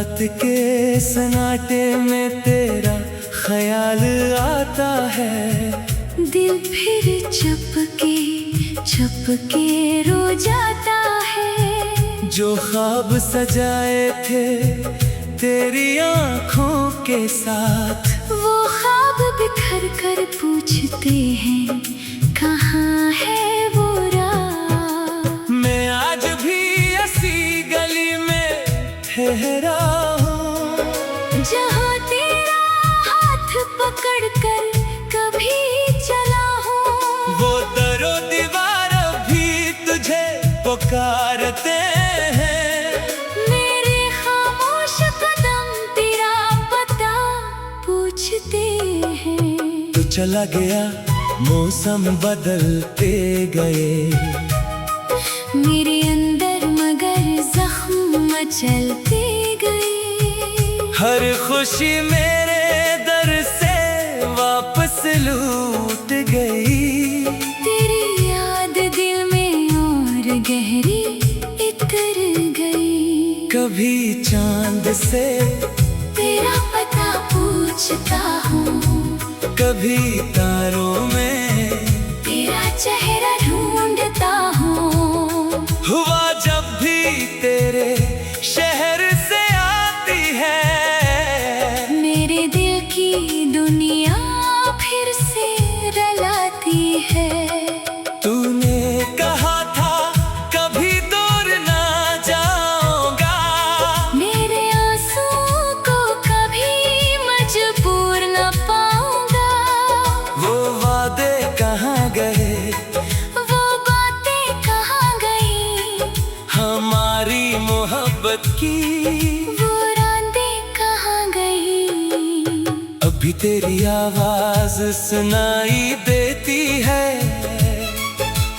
रात के सन्नाटे में तेरा ख्याल आता है। दिल फिर चुपके रो जाता है। जो ख्वाब सजाए थे तेरी आँखों के साथ, वो ख्वाब बिखर कर पूछते हैं कहाँ है वो रात। मैं आज भी ऐसी गली में ठहरा हूँ, जहाँ तेरा हाथ पकड़ कर कभी चला हूँ। वो दरो दीवार भी तुझे पुकारते हैं। मेरे खामोश कदम तेरा पता पूछते हैं। तू चला गया, मौसम बदलते गए, मेरे अंदर मगर जख्म मचलते गए। हर खुशी मेरे दर से वापस लूट गई। तेरी याद दिल में और गहरी उतर गई। कभी चांद से तेरा पता पूछता हूँ, कभी तारों में तेरा चेहरा ढूंढता हूँ। हुआ जब भी तेरे शहर से आती है, मेरे दिल की दुनिया फिर से रलाती है। तूने कहा था कभी दूर ना जाऊंगा, मेरे आंसू को कभी मजबूर न पाऊंगा। वो वादे कहाँ गए, वो बातें कहाँ गई, हमारी मोहब्बत की वो रातें कहाँ गई। अभी तेरी आवाज सुनाई देती है।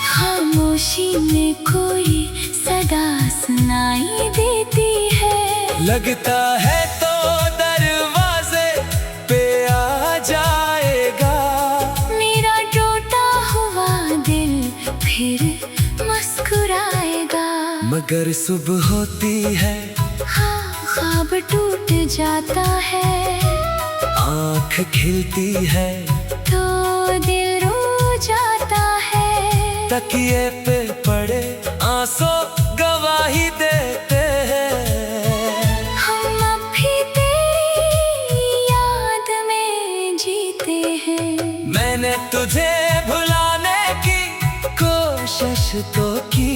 खामोशी में कोई सदा सुनाई देती है। लगता है तो दरवाजे पे आ जाएगा, मेरा टूटा हुआ दिल फिर मुस्कुराएगा। मगर सुबह होती है, हाँ ख्वाब टूट जाता है। आँख खिलती है तो दिल रो जाता है। तकिए पे पड़े आंसू गवाही देते हैं। हम अब भी तेरी याद में जीते हैं। मैंने तुझे भुलाने की कोशिश तो की,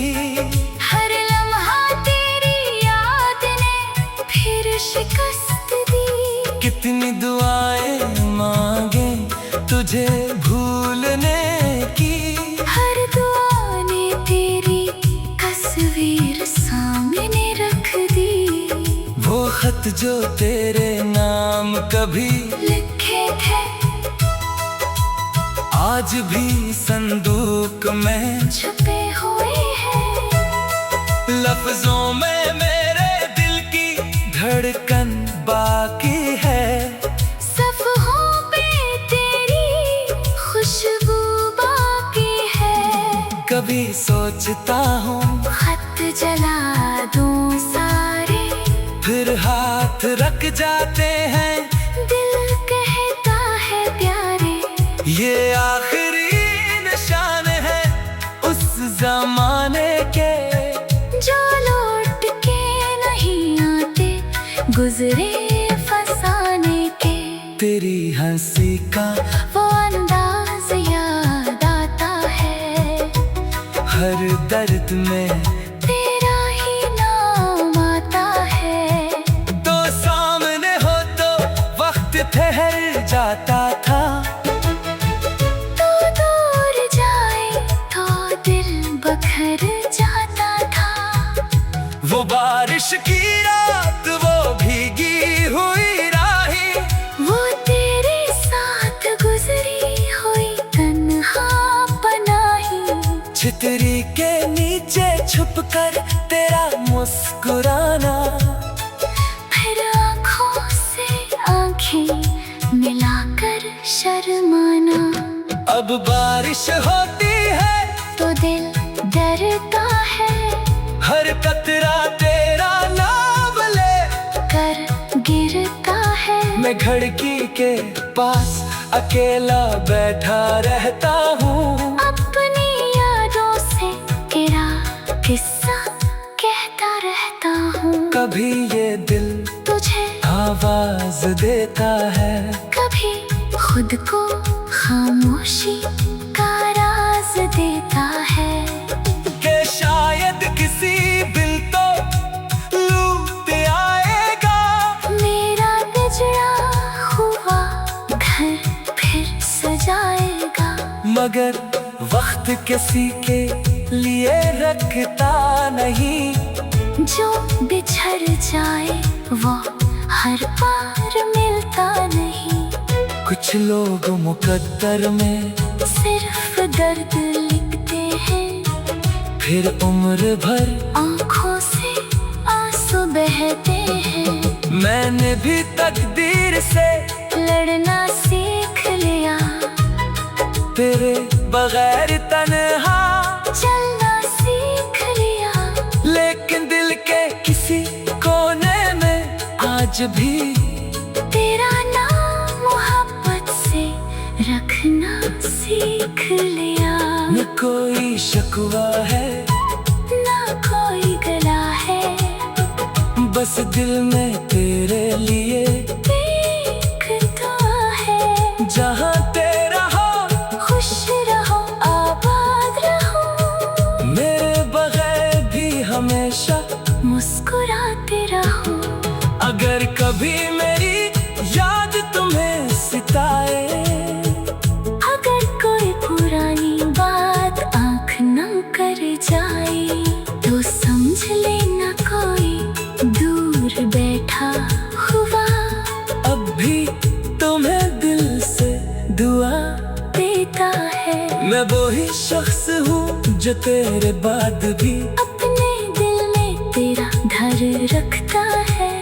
हर लम्हा तेरी याद ने फिर शिकस्त दी। कितनी दुआएं मांगे तुझे भूलने की, हर दुआ ने तेरी तस्वीर सामने रख दी। वो खत जो तेरे नाम कभी लिखे थे आज भी संदूक में छुपे हुए हैं। लफ्जों में मेरे दिल की धड़कन बाकी है। सफ़हों पे तेरी खुशबू बाकी है। कभी सोचता हूँ खत जला दूं सारे, फिर हाथ रख जाते हैं। दिल कहता है प्यारे, ये आखिरी निशान है उस जमाने के, जो लौट के नहीं आते गुजरे फसाने के। तेरी हंसी का वो अंदाज याद आता है। हर दर्द में तेरा ही नाम आता है। तो सामने हो तो वक्त ठहर जाता था, तो दूर जाए तो दिल बखर जाता था। वो बारिश की रात, वो भीगी हुई राहें, वो तेरे साथ गुजरी हुई तन्हा पनाही। छितरी के नीचे छुपकर तेरा मुस्कुराना, फिर आँखों से आँखें मिलाकर शर्माना। अब बारिश होती है तो दिल डरता है, हर कतरा तेरा नाम ले कर मैं खिड़की के पास अकेला बैठा रहता हूँ, अपनी यादों से तेरा किस्सा कहता रहता हूँ। कभी ये दिल तुझे आवाज देता है, कभी खुद को खामोशी का राज देता है। कि शायद किसी बिल तो लूट आएगा, मेरा बिजड़ा हुआ घर फिर सजाएगा। मगर वक्त किसी के लिए रखता नहीं, जो बिछड़ जाए वो हर बार मिलता नहीं। कुछ लोग मुकद्दर में सिर्फ दर्द लिखते हैं, फिर उम्र भर आंखों से आंसू बहते हैं। मैंने भी तकदीर से लड़ना सीख लिया, तेरे बगैर तन्हा चलना सीख लिया। लेकिन दिल के किसी कोने में आज भी तेरा नाम मोहब्बत से रखना सीख लिया। न कोई शकवा है, ना कोई गला है, बस दिल में तेरे लिए एक दुआ है। जहाँ तेरा हो, खुश रहो, आबाद रहो, मेरे बगैर भी हमेशा मुस्कुराते रहो। अगर कभी मेरी याद तुम्हें सिताए, अगर कोई पुरानी बात आँख नम कर जाए, तो समझ लेना कोई दूर बैठा हुआ अब भी तुम्हें दिल से दुआ देता है। मैं वो ही शख्स हूँ जो तेरे बाद भी अपने दिल में तेरा घर रखता है।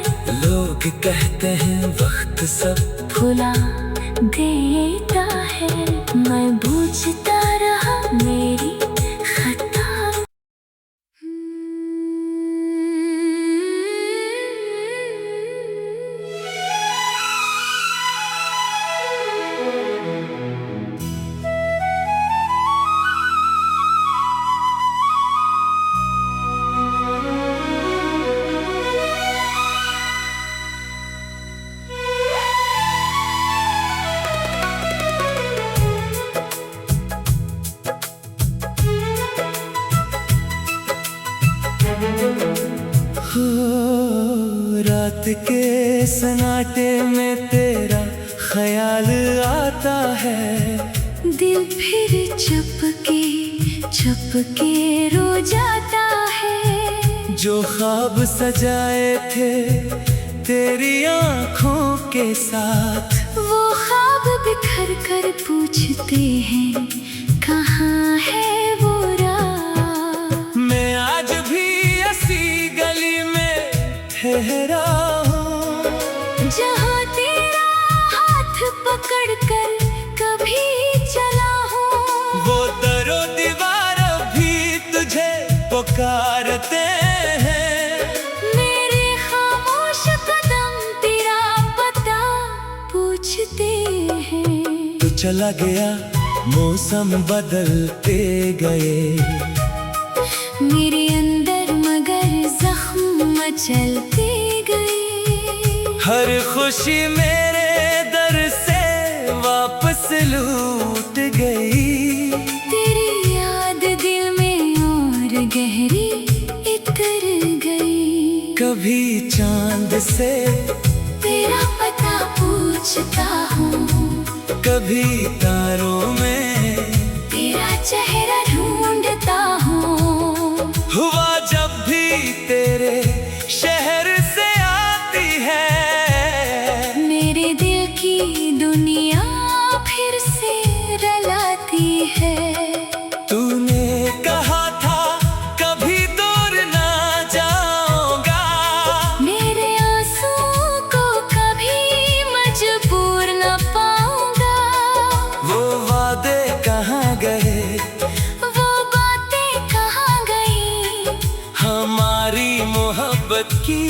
लोग कहते हैं वक्त सब भुला देता है, मैं बूझता रहा मेरी खता। हो रात के सन्नाटे में तेरा ख्याल आता है, दिल फिर चपके रो जाता है। जो ख्वाब सजाए थे तेरी आँखों के साथ, वो ख्वाब बिखर कर पूछते हैं कहाँ है वो रात। मैं आज भी ऐसी गली में ठहरा हूँ, जहाँ तेरा हाथ पकड़ कर कभी चला हूँ। वो दरो दीवार भी तुझे पुकारते हैं, मेरे खामोश कदम तेरा पता पूछते हैं। तू चला गया मौसम बदलते गए, मेरे अंदर मगर जख्म मचलते गए। हर खुशी मेरे दर से वापस लूट गई। तेरी याद दिल में और गहरी उतर गई। कभी चांद से तेरा पता पूछता हूँ, कभी तारों में तेरा चेहरा ढूंढता हूँ। हुआ जब भी तेरे शहर से आती है, मेरे दिल की दुनिया फिर से रलाती है। तूने कहा था कभी दूर ना जाऊंगा, मेरे आंसुओं को कभी मजबूर न पाऊंगा। वो वादे कहाँ गए, वो बातें कहाँ गई, हमारी मोहब्बत की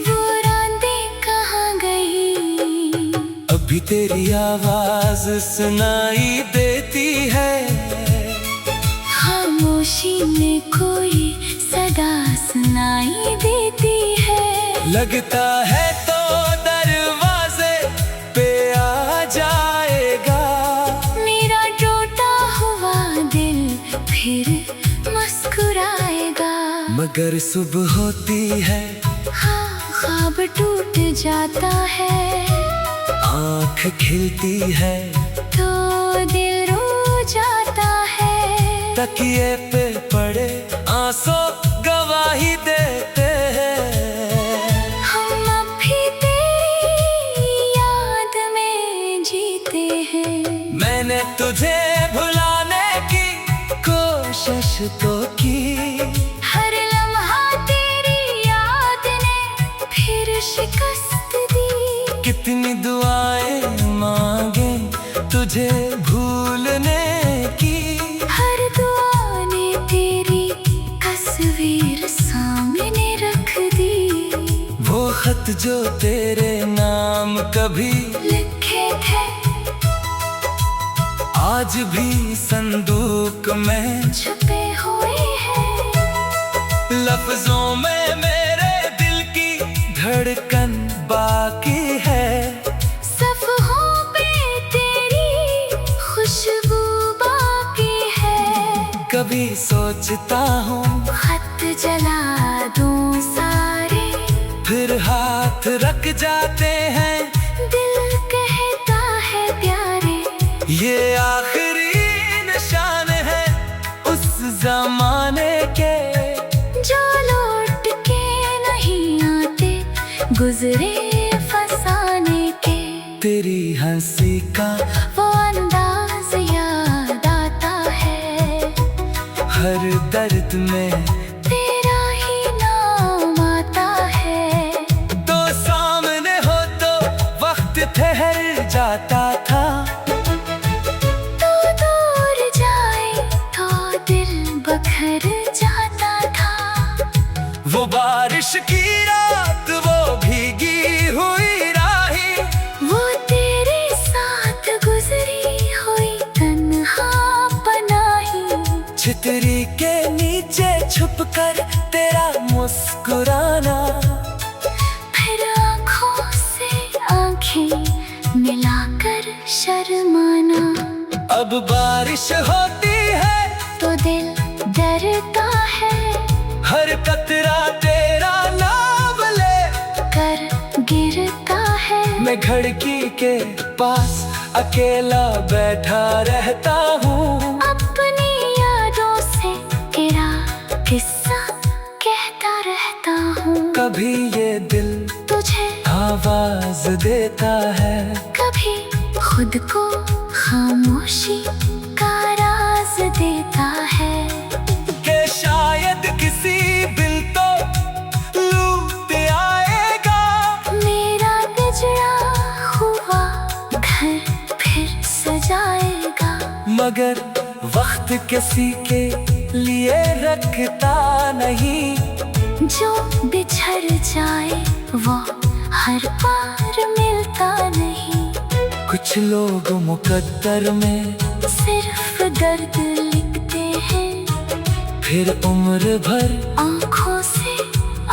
वो रातें कहाँ गई। कभी तेरी आवाज सुनाई देती है, खामोशी में कोई सदा सुनाई देती है। लगता है तो दरवाजे पे आ जाएगा, मेरा टूटा हुआ दिल फिर मुस्कुराएगा। मगर सुबह होती है, हाँ ख्वाब टूट जाता है, आँख खिलती है तो दिल रो जाता है। तकिए पे पड़े आंसू गवाही देते हैं, हम अब भी तेरी याद में जीते हैं। मैंने तुझे भुलाने की कोशिश तो की, हर लम्हा तेरी याद ने फिर शिकस्त दी। कितनी दुआएं मांगे तुझे भूलने की, हर दुआ ने तेरी तस्वीर सामने रख दी। वो खत जो तेरे नाम कभी लिखे थे आज भी संदूक में छुपे हुए हैं। लफ्जों में मेरे दिल की धड़कन बाकी है, सफ़हों पे तेरी खुशबू बाकी है। कभी सोचता हूँ खत जला दूं सारे, फिर हाथ रख जाते हैं, दिल कहता है प्यारे। ये आखिरी निशान है उस जमाने के, जो लौट के नहीं आते गुजरे फसाने के। तेरी हंसी का वो अंदाज याद आता है, हर दर्द में तेरा ही नाम आता है। तो सामने हो तो वक्त ठहर जाता था, तो दूर जाए तो दिल बखर जाता था। वो बारिश की रात, वो भीगी हुई राहें, वो तेरे साथ गुजरी हुई तन्हा पनाही। छितरी के नीचे छुपकर तेरा मुस्कुराना, फिर आँखों से आँखें मिलाकर शर्माना। अब बारिश होती है तो दिल डरता है, हर कतरा तेरा नाम ले कर गिरता है। मैं खिड़की के पास अकेला बैठा रहता हूँ, अपनी यादों से तेरा किस्सा कहता रहता हूँ। कभी ये दिल तुझे आवाज देता है, कभी खुद को खामोशी का राज देता है। कि शायद किसी बिल तो लूट आएगा, मेरा बिछड़ा हुआ घर फिर सजाएगा। मगर वक्त किसी के लिए रखता नहीं, जो बिछड़ जाए वो हर बार मिलता नहीं। कुछ लोग मुकद्दर में सिर्फ दर्द लिखते हैं, फिर उम्र भर आँखों से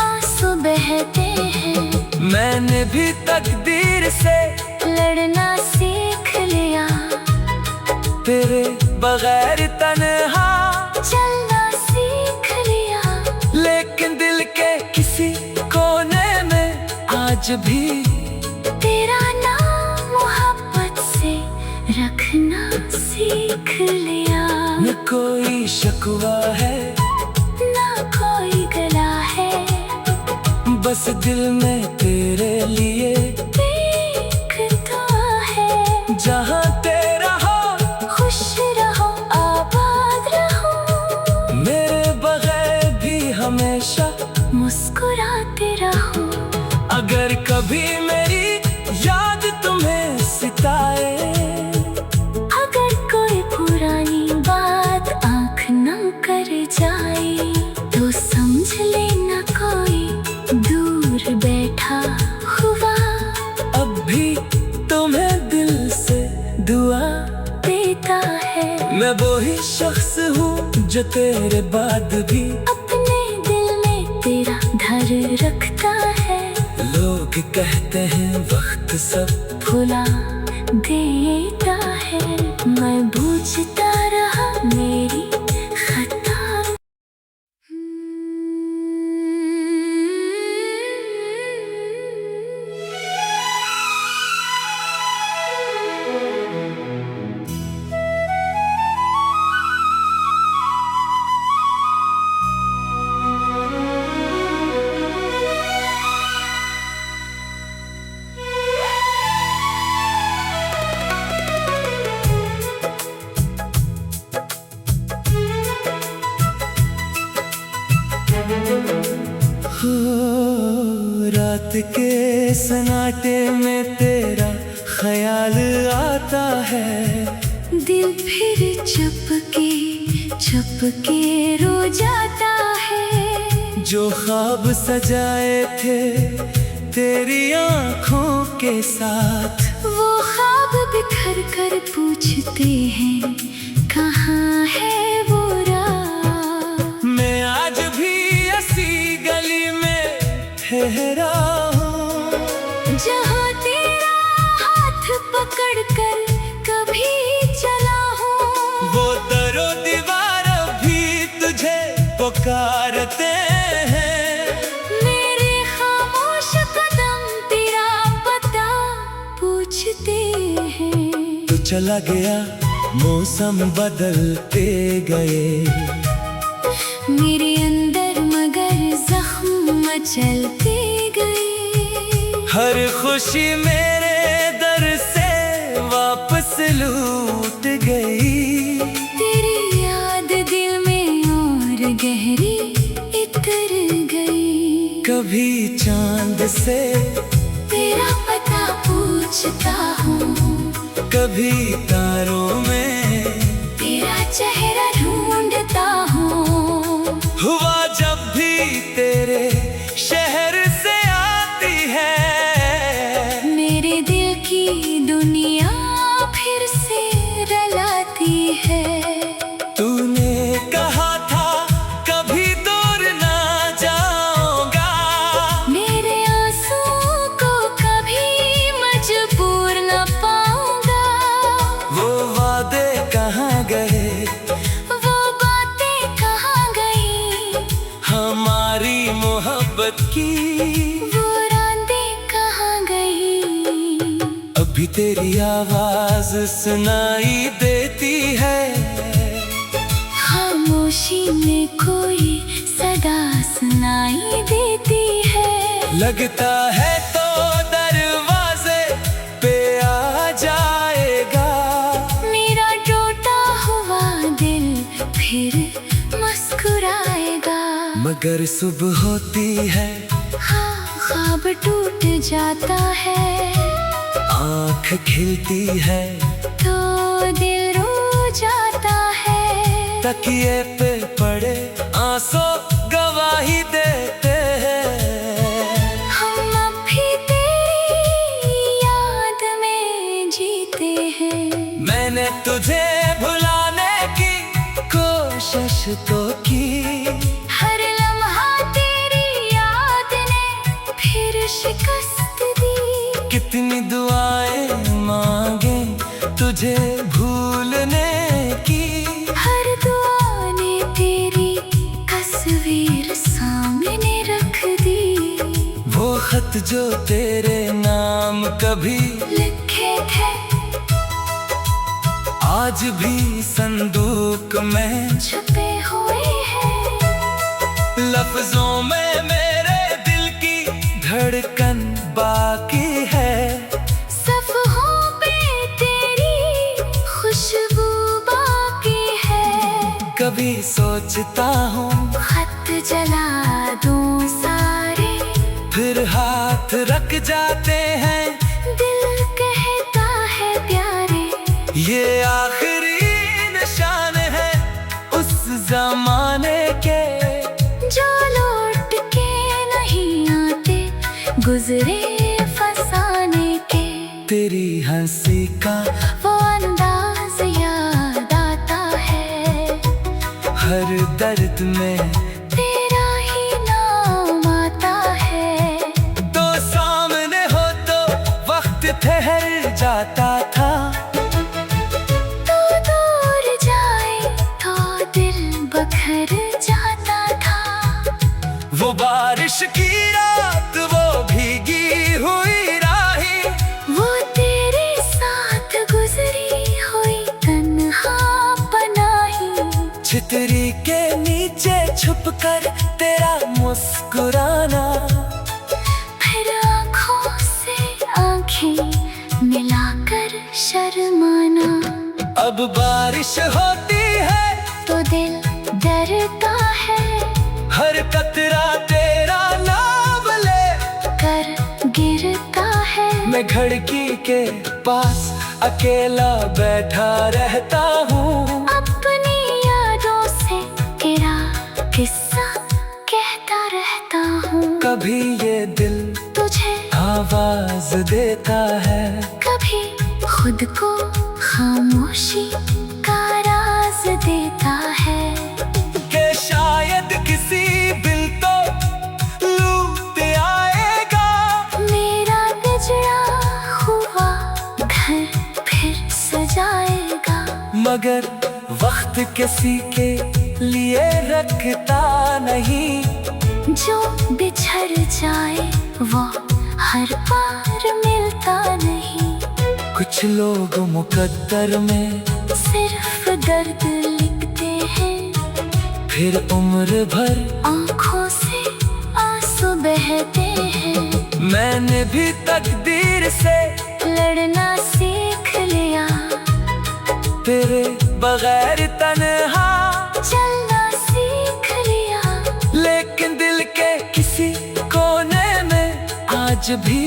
आंसू बहते हैं। मैंने भी तकदीर से लड़ना सीख लिया, तेरे बगैर तन्हा चलना सीख लिया। लेकिन दिल के किसी कोने में आज भी तेरा नाम मोहब्बत से रखना सीख लिया। न कोई शिकवा है, ना कोई गला है, बस दिल में तेरे लिए एक दुआ है। जहाँ तेरा हो खुश रहो आबाद रहो, मेरे बगैर भी हमेशा मुस्कुराते रहो। अगर कभी मेरी याद तुम्हें सिताए, अगर कोई पुरानी बात आँख न कर जाए, तो समझ लेना कोई दूर बैठा हुआ अब भी तुम्हें जो तेरे बाद भी अपने दिल में तेरा घर रखता है। लोग कहते हैं वक्त सब भुला देता है, मैं बूझता रहा मेरी खता। हो रात के सन्नाटे में तेरा ख्याल आता है। दिल फिर चुपके रो जाता है। जो ख्वाब सजाए थे तेरी आँखों के साथ, वो ख्वाब बिखर कर पूछते हैं कहाँ है वो रात। मैं आज भी ऐसी गली में ठहरा हूँ, जहाँ तेरा हाथ पकड़ कर कभी चला हूँ। वो दरो दीवार भी तुझे पुकारते हैं। मेरे खामोश कदम तेरा पता पूछते हैं। तू चला गया, मौसम बदलते गए, मेरे अंदर मगर जख्म मचलते गए। हर खुशी मेरे दर से वापस लूट गई। तेरी याद दिल में और गहरी उतर गई। कभी चांद से तेरा पता पूछता हूँ, कभी तारों में तेरा चेहरा ढूंढता हूँ। हुआ जब भी तेरे शहर से आती है, मेरे दिल की दुनिया फिर से रलाती है। तूने कहा था कभी दूर ना जाऊंगा, मेरे आंसुओं को कभी मजबूर न पाऊंगा। वो वादे कहाँ गए, वो बातें कहाँ गई, हमारी मोहब्बत की वो रातें कहाँ गई। अभी तेरी आवाज सुनाई देती है। खामोशी में कोई सदा सुनाई देती है। लगता है तो दरवाजे पे आ जाएगा, मेरा टूटा हुआ दिल फिर मुस्कुराएगा। मगर सुबह होती है, हाँ ख्वाब टूट जाता है, आँख खिलती है, तो दिल रो जाता है। तकिए पे पड़े आंसू गवाही देते हैं। हम अब भी तेरी याद में जीते हैं। मैंने तुझे भुलाने की कोशिश तो की, हर लम्हा तेरी याद ने फिर शिकस्त दी। कितनी दुआएं मांगे तुझे भूलने की, हर दुआ ने तेरी तस्वीर सामने रख दी। वो खत जो तेरे नाम कभी लिखे थे आज भी संदूक में छुपे हुए हैं। लफ्जों में मेरे दिल की धड़कन बाकी है। सफ़हों पे तेरी खुशबू बाकी है। कभी सोचता हूँ खत जला दूं सारे, फिर हाथ रख जाते हैं। दिल कहता है प्यारे, ये आखिरी निशान है उस जमाने के, जो लौट के नहीं आते गुजरे फसाने के। तेरी हंसी का वो अंदाज याद आता है, हर दर्द में तेरा ही नाम आता है। तो सामने हो तो वक्त ठहर जाता था, तो दूर जाए तो दिल बखर जाता था। वो बारिश की रात, वो भीगी हुई राहें, वो तेरे साथ गुजरी हुई तन्हा पनाही। छितरी के नीचे छुपकर तेरा मुस्कुराना, फिर आँखों से आँखें मिलाकर शर्माना। अब बारिश होती है तो दिल डरता है, हर कतरा तेरा नाम ले कर गिरता है। मैं खिड़की के पास अकेला बैठा रहता हूँ, अपनी यादों से तेरा किस्सा कहता रहता हूँ। कभी ये दिल तुझे आवाज देता है, कभी खुद को खामोशी का राज देता है। कि शायद किसी बिल तो लूट आएगा। मेरा बिगड़ा हुआ घर फिर सजाएगा। मगर वक्त किसी के लिए रखता नहीं, जो बिछड़ जाए वो हर बार मिलता नहीं। कुछ लोग मुकद्दर में सिर्फ दर्द लिखते हैं, फिर उम्र भर आँखों से आंसू बहते हैं। मैंने भी तकदीर से लड़ना सीख लिया, तेरे बगैर तन्हा, चलना सीख लिया। लेकिन दिल के किसी कोने में आज भी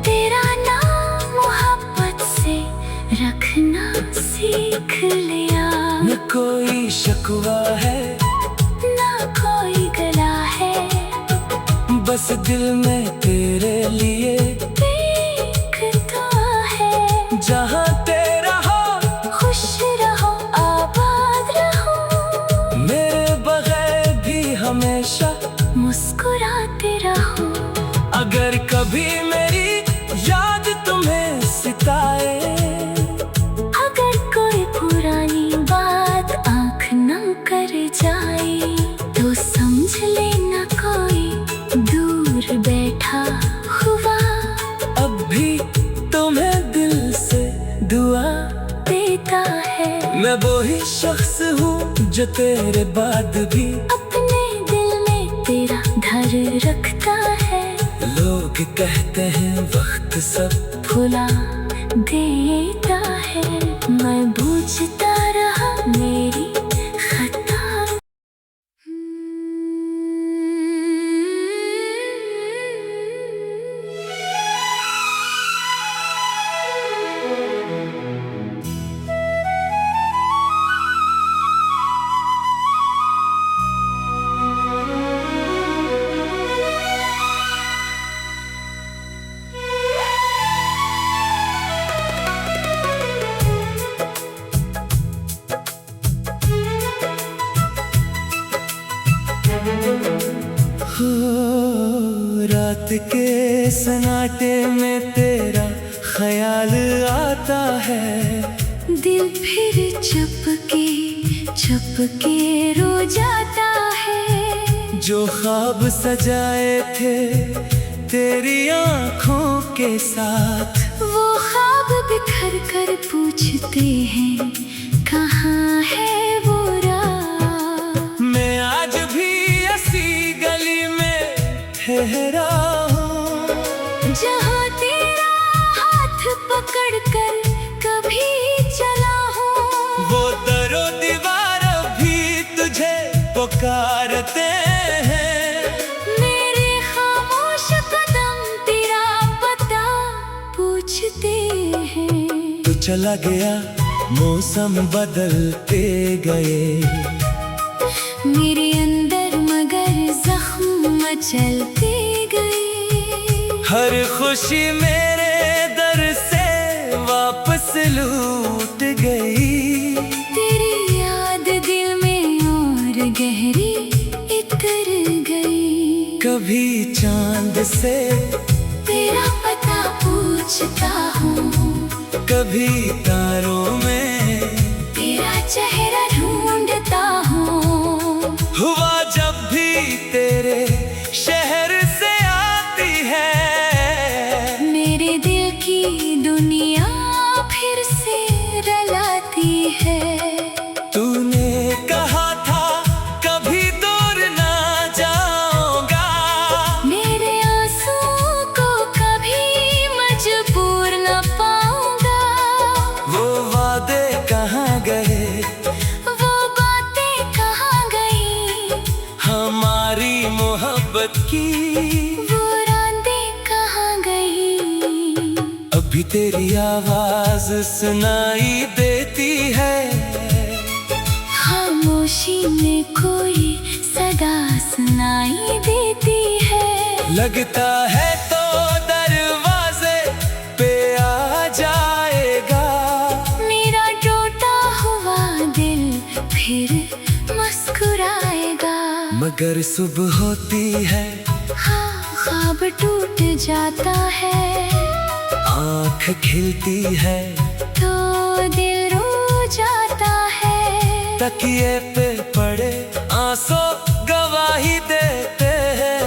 तेरा नाम मोहब्बत से रखना सीख लिया। न कोई शिकवा है, ना कोई गला है, बस दिल में तेरे लिए एक दुआ है। जहाँ तेरा हो खुश रहो, आबाद रहो, मेरे बगैर भी हमेशा। मुस्कुराते रहो। अगर कभी मेरी याद तुम्हें सिताए, अगर कोई पुरानी बात आँख नम कर जाए, तो समझ लेना कोई दूर बैठा हुआ अब भी तुम्हें दिल से दुआ देता है। मैं वो ही शख्स हूँ जो तेरे बाद भी अपने दिल में तेरा घर रखता है। लोग कहते हैं वक्त सब भुला देता है, मैं बूझता रहा मेरी खता। हो रात के सन्नाटे में तेरा ख्याल आता है, दिल फिर चुपके चुपके रो जाता है। जो ख्वाब सजाए थे तेरी आँखों के साथ, वो ख्वाब बिखर कर पूछते हैं कहाँ है वो रात। मैं आज भी ऐसी गली में ठहरा हूँ, जहाँ तेरा हाथ पकड़ कर कभी चला हूँ। वो दरो दीवार भी तुझे पुकारते हैं। मेरे खामोश कदम तेरा पता पूछते हैं। तू चला गया, मौसम बदलते गए, मेरे अंदर मगर जख्म मचलते गए। हर खुशी मेरे दर से वापस लूट गई। तेरी याद दिल में और कभी चांद से तेरा पता पूछता हूँ, कभी तारों में तेरा चेहरा ढूंढता हूँ। हुआ जब भी तेरे शहर से आती है, मेरे दिल की दुनिया फिर से रलाती है। तूने कहा था कभी दूर ना जाऊंगा, मेरे आंसुओं को कभी मजबूर न पाऊंगा। वो वादे कहाँ गए, वो बातें कहाँ गई, हमारी मोहब्बत की वो रातें कहाँ गई। अभी तेरी आवाज सुनाई देती है, खामोशी में कोई सदा सुनाई देती है। लगता है तो दरवाजे पे आ जाएगा, मेरा टूटा हुआ दिल फिर मुस्कुराएगा। मगर सुबह होती है, हाँ ख्वाब टूट जाता है, आँख खिलती है, तो दिल रो जाता है। तकिए पे पड़े आंसू गवाही देते हैं।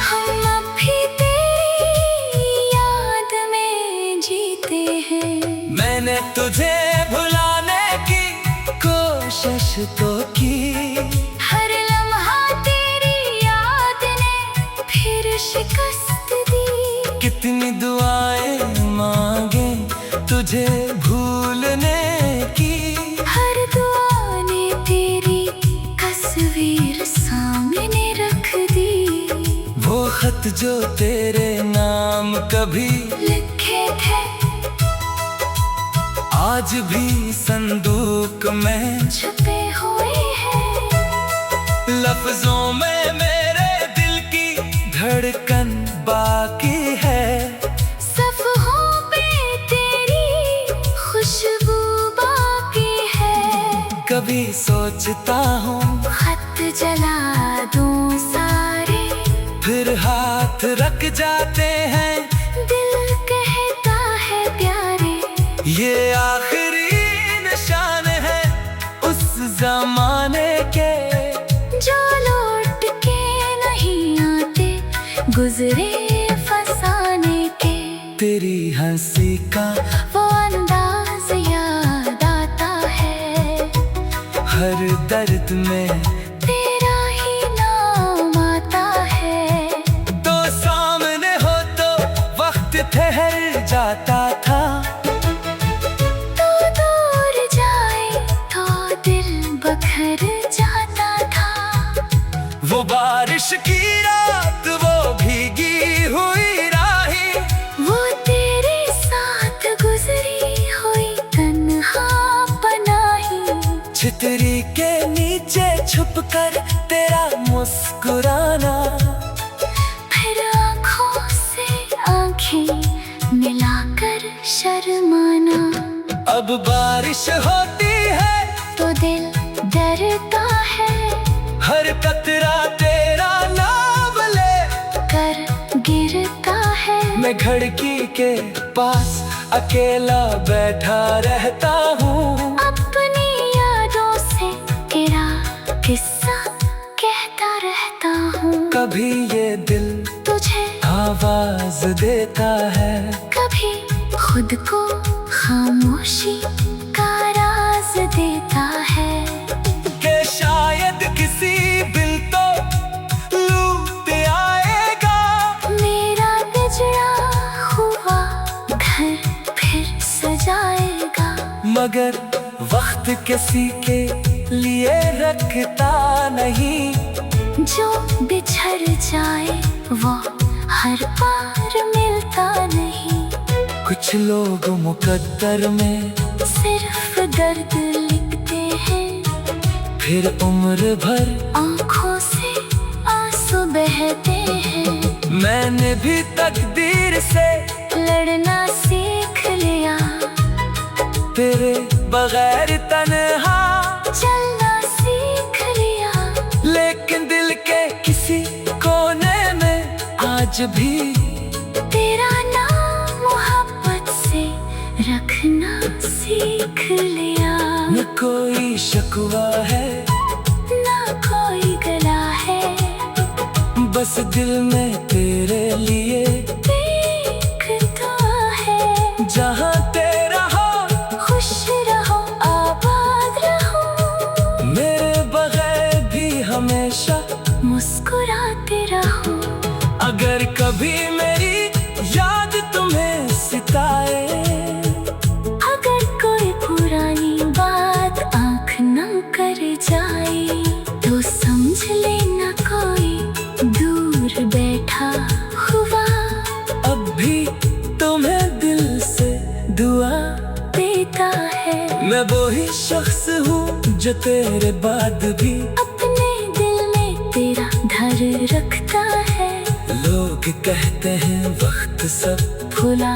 हम अब भी तेरी याद में जीते हैं। मैंने तुझे भुलाने की कोशिश तो की, हर लम्हा तेरी याद ने फिर शिकस्त दी। कितनी दुआएं मांगे तुझे भूलने की, हर दुआ ने तेरी तस्वीर सामने रख दी। वो खत जो तेरे नाम कभी लिखे थे आज भी संदूक में छुपे हुए हैं। लफ्जों में मेरे दिल की धड़कन बाकी है, सफ़हों पे तेरी खुशबू बाकी है। कभी सोचता हूँ खत जला दूं सारे, फिर हाथ रख जाते हैं। दिल कहता है प्यारे, ये आखिरी निशान है उस जमाने के, जो लौट के नहीं आते गुजरे फसाने के। तेरी हंसी का वो अंदाज याद आता है, हर दर्द में तेरा ही नाम आता है। तो सामने हो तो वक्त ठहर जाता था, तो दूर जाए तो दिल बखर जाता था। वो बारिश की रात, वो भीगी हुई राहें, वो तेरे साथ गुजरी हुई तन्हा पनाही। छितरी के नीचे छुपकर तेरा मुस्कुराना, फिर आँखों से आँखें मिलाकर शर्माना। अब बारिश होती है तो दिल डरता है, हर कतरा तेरा नाम ले कर गिरता है। मैं खिड़की के पास अकेला बैठा रहता हूँ, अपनी यादों से तेरा किस्सा कहता रहता हूँ। कभी ये दिल तुझे आवाज देता है, कभी खुद को खामोशी का राज देता है। कि शायद किसी बिल तो लूट आएगा, मेरा बिछड़ा हुआ घर फिर सजाएगा। मगर वक्त किसी के लिए रखता नहीं, जो बिछड़ जाए वो हर बार मिलता नहीं। कुछ लोग मुकद्दर में सिर्फ दर्द लिखते हैं, फिर उम्र भर आँखों से आंसू बहते हैं। मैंने भी तकदीर से लड़ना सीख लिया, तेरे बगैर तन्हा चलना सीख लिया। लेकिन दिल के किसी को आज भी तेरा नाम मोहब्बत से रखना सीख लिया। न कोई शकवा है, ना कोई गला है, बस दिल में तेरे लिए एक दुआ है। जहाँ तेरा हो खुश रहो, आबाद रहो, मेरे बगैर भी हमेशा मुस्कुराते रहो। अगर कभी मेरी याद तुम्हें सिताए, अगर कोई पुरानी बात आँख नम कर जाए, तो समझ लेना कोई दूर बैठा हुआ अब भी तुम्हें दिल से दुआ देता है। मैं वो ही शख्स हूँ जो तेरे बाद भी अपने दिल में तेरा धर रखता है। लोग कहते हैं वक्त सब भुला